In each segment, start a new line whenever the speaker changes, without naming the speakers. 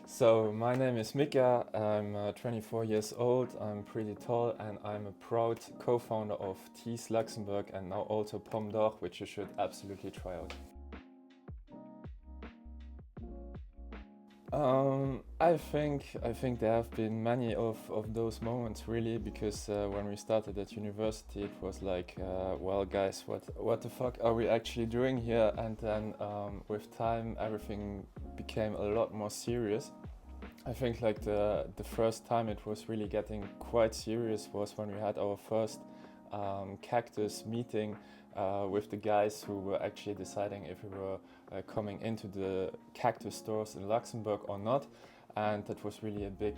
So my name is Mika, I'm 24 years old, I'm pretty tall and I'm a proud co-founder of Tees Luxembourg and now also Pomme d'Or, which you should absolutely try out. I think there have been many of those moments really because when we started at university it was like, well guys, what the fuck are we actually doing here? And then with time everything became a lot more serious. I think like the first time it was really getting quite serious was when we had our first cactus meeting with the guys who were actually deciding if we were coming into the cactus stores in Luxembourg or not. And that was really a big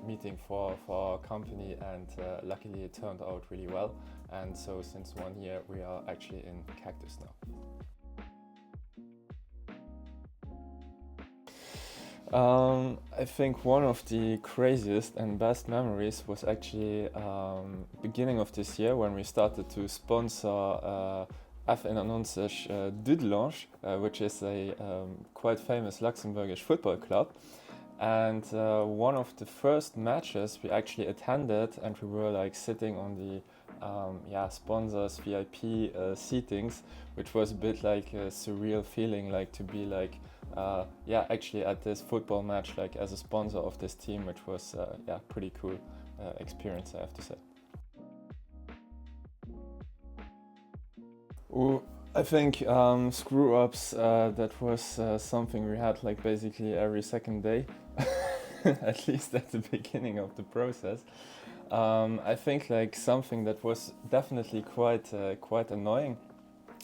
meeting for our company, and luckily it turned out really well. And so since 1 year we are actually in cactus now. I think one of the craziest and best memories was actually beginning of this year when we started to sponsor F91 Dudelange, which is a quite famous Luxembourgish football club. And one of the first matches we actually attended, and we were like sitting on the sponsors VIP seatings, which was a bit like a surreal feeling, like to be like actually at this football match, like as a sponsor of this team, which was pretty cool experience, I have to say. Ooh, I think screw ups, that was something we had like basically every second day, at least at the beginning of the process. I think like something that was definitely quite annoying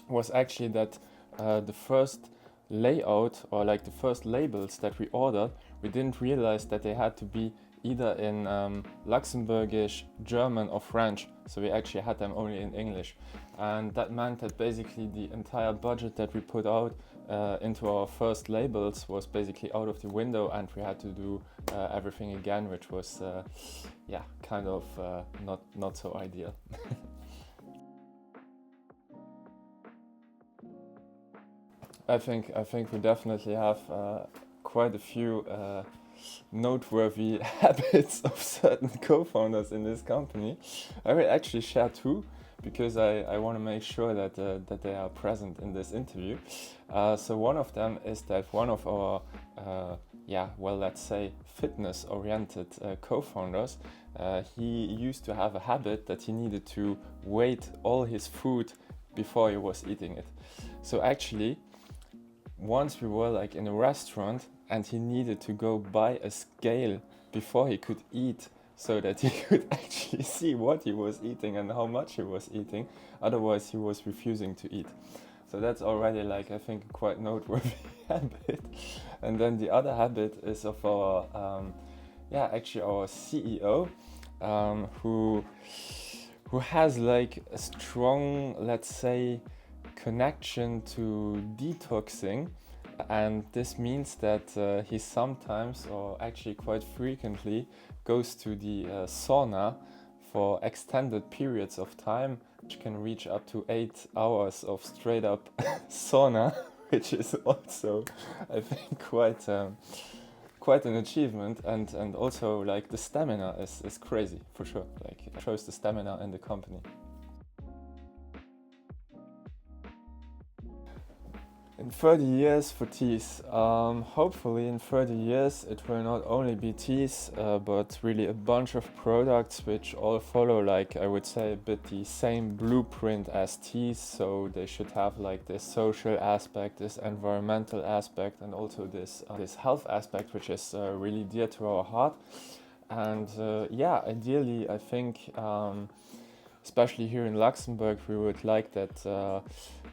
was actually that the first layout or like the first labels that we ordered, we didn't realize that they had to be either in Luxembourgish, German, or French. So we actually had them only in English. And that meant that basically the entire budget that we put out into our first labels was basically out of the window, and we had to do everything again, which was kind of not so ideal. I think we definitely have quite a few noteworthy habits of certain co-founders in this company. I will actually share two because I want to make sure that they are present in this interview. So one of them is that one of our let's say fitness-oriented co-founders, he used to have a habit that he needed to weight all his food before he was eating it. So actually, once we were like in a restaurant and he needed to go buy a scale before he could eat so that he could actually see what he was eating and how much he was eating. Otherwise, he was refusing to eat. So that's already like I think quite noteworthy habit. And then the other habit is of our actually our CEO, who has like a strong, let's say, connection to detoxing, and this means that he sometimes, or actually quite frequently, goes to the sauna for extended periods of time, which can reach up to 8 hours of straight up sauna, which is also, I think, quite an achievement, and also like the stamina is crazy for sure. Like it shows the stamina in the company. In 30 years for teas, hopefully in 30 years it will not only be teas, but really a bunch of products which all follow, like I would say, a bit the same blueprint as teas. So they should have like this social aspect, this environmental aspect, and also this health aspect, which is really dear to our heart. And ideally, I think, especially here in Luxembourg, we would like that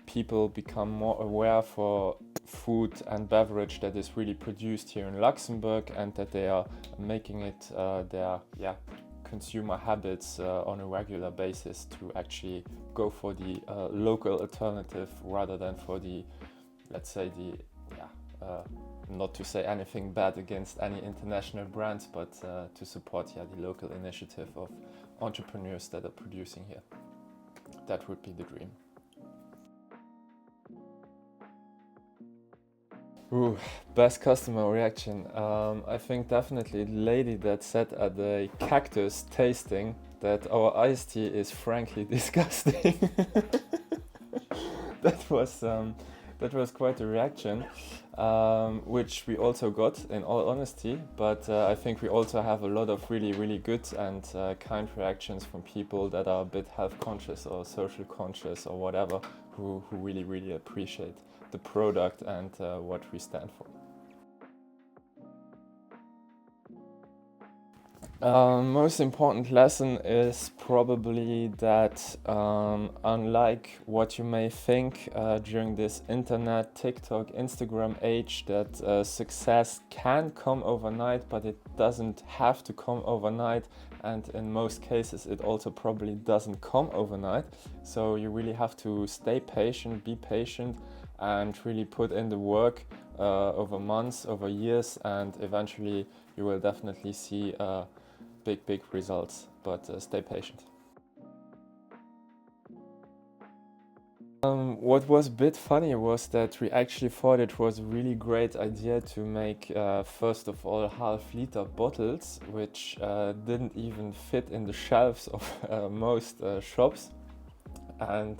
people become more aware for food and beverage that is really produced here in Luxembourg, and that they are making it their consumer habits on a regular basis to actually go for the local alternative rather than for the, let's say, not to say anything bad against any international brands, but to support the local initiative of entrepreneurs that are producing here. That would be the dream. Ooh, best customer reaction. I think definitely the lady that said at the cactus tasting that our iced tea is frankly disgusting. that was um, that was quite a reaction, which we also got in all honesty. But I think we also have a lot of really good and kind reactions from people that are a bit health conscious or social conscious or whatever, who really appreciate the product and what we stand for. Most important lesson is probably that unlike what you may think during this internet, TikTok, Instagram age, that success can come overnight, but it doesn't have to come overnight. And in most cases, it also probably doesn't come overnight. So you really have to stay patient, be patient, and really put in the work over months, over years, and eventually you will definitely see big results, but stay patient. What was a bit funny was that we actually thought it was a really great idea to make first of all half-liter bottles, which didn't even fit in the shelves of most shops. And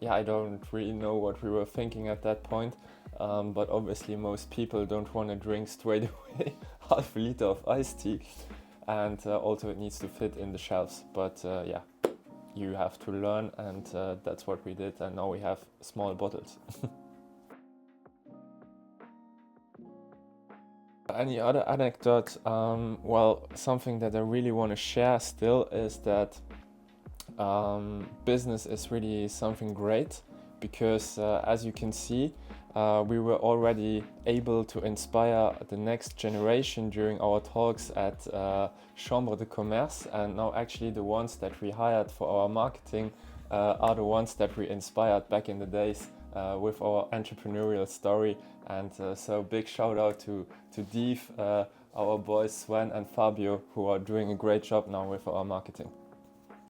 yeah, I don't really know what we were thinking at that point, but obviously most people don't want to drink straight away half a liter of iced tea, and also it needs to fit in the shelves. But yeah, you have to learn, and that's what we did, and now we have small bottles. Any other anecdote? Well, something that I really want to share still is that business is really something great, because as you can see, we were already able to inspire the next generation during our talks at Chambre de Commerce, and now actually the ones that we hired for our marketing are the ones that we inspired back in the days with our entrepreneurial story. And so big shout out to Dev, our boys Sven and Fabio, who are doing a great job now with our marketing.